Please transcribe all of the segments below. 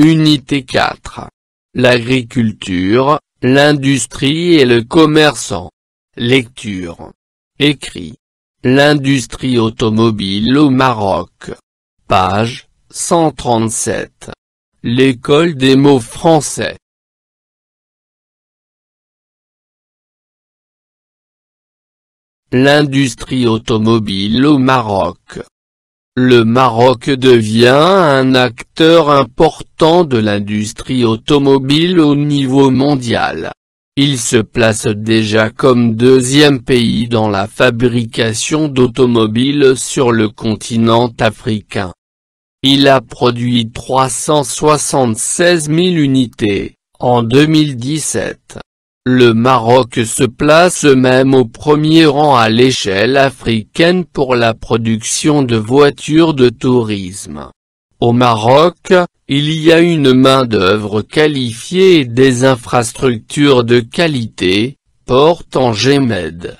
Unité 4. L'agriculture, l'industrie et le commerçant. Lecture. Écrit. L'industrie automobile au Maroc. Page 137. L'école des mots français. L'industrie automobile au Maroc. Le Maroc devient un acteur important de l'industrie automobile au niveau mondial. Il se place déjà comme deuxième pays dans la fabrication d'automobiles sur le continent africain. Il a produit 376 000 unités, en 2017. Le Maroc se place même au premier rang à l'échelle africaine pour la production de voitures de tourisme. Au Maroc, il y a une main-d'œuvre qualifiée et des infrastructures de qualité, portent en Gémède.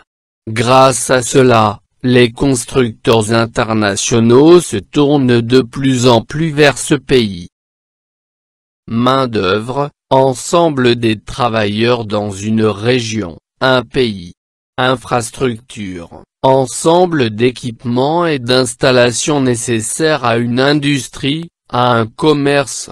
Grâce à cela, les constructeurs internationaux se tournent de plus en plus vers ce pays. Main-d'œuvre, ensemble des travailleurs dans une région, un pays. Infrastructure, ensemble d'équipements et d'installations nécessaires à une industrie, à un commerce.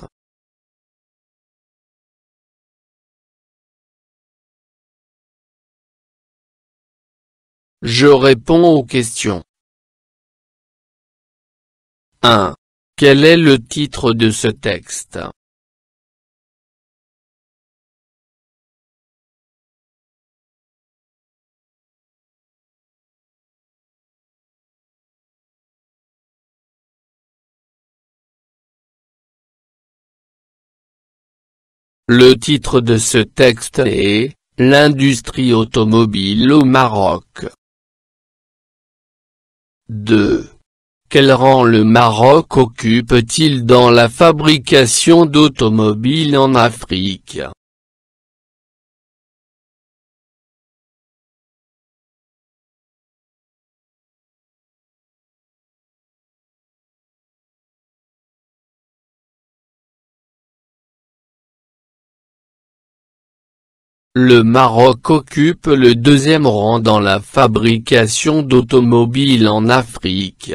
Je réponds aux questions. 1. Quel est le titre de ce texte? Le titre de ce texte est « L'industrie automobile au Maroc ». 2. Quel rang le Maroc occupe-t-il dans la fabrication d'automobiles en Afrique? Le Maroc occupe le deuxième rang dans la fabrication d'automobiles en Afrique.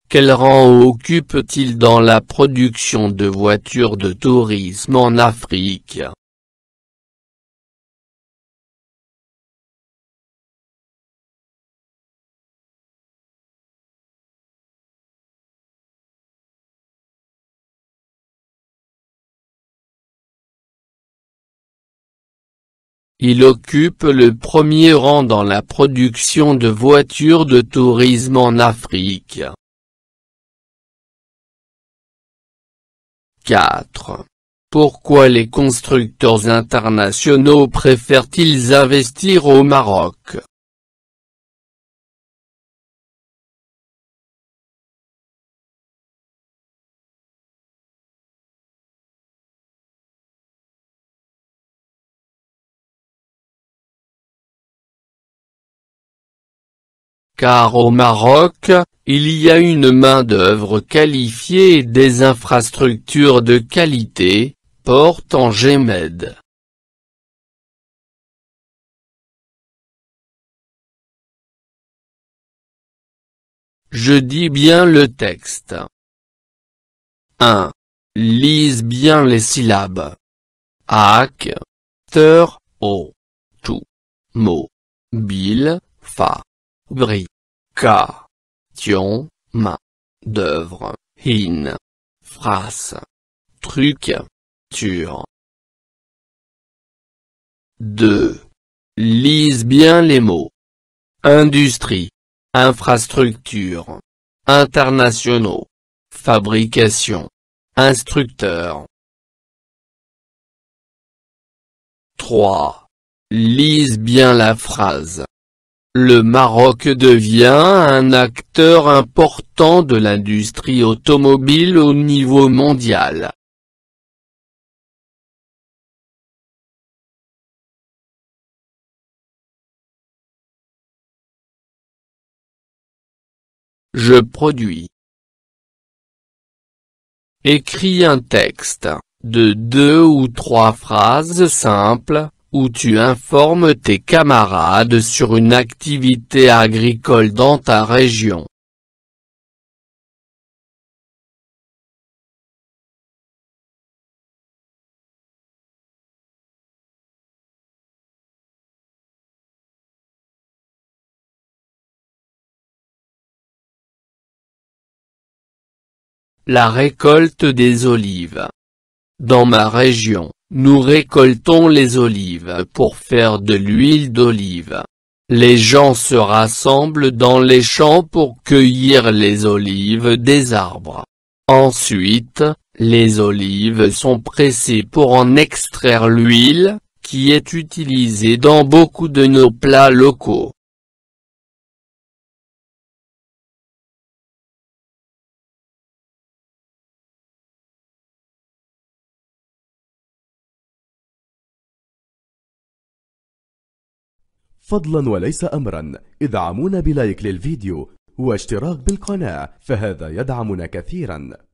Quel rang occupe-t-il dans la production de voitures de tourisme en Afrique? 4. Il occupe le premier rang dans la production de voitures de tourisme en Afrique. 4. Pourquoi les constructeurs internationaux préfèrent-ils investir au Maroc? Car au Maroc, il y a une main-d'œuvre qualifiée et des infrastructures de qualité, portent en Gémède. Je dis bien le texte. 1. Lise bien les syllabes. Acteur, o, tout, mot, bil, fa. Fabrication, main d'œuvre, in, phrase, truc, tur. 2. Lise bien les mots. Industrie, infrastructure, internationaux, fabrication, instructeur. 3. Lise bien la phrase. Le Maroc devient un acteur important de l'industrie automobile au niveau mondial. Je produis. Écris un texte de 2 ou 3 phrases simples, où tu informes tes camarades sur une activité agricole dans ta région. La récolte des olives. Dans ma région, nous récoltons les olives pour faire de l'huile d'olive. Les gens se rassemblent dans les champs pour cueillir les olives des arbres. Ensuite, les olives sont pressées pour en extraire l'huile, qui est utilisée dans beaucoup de nos plats locaux. فضلا وليس أمرا ادعمونا بلايك للفيديو واشتراك بالقناة، فهذا يدعمنا كثيرا.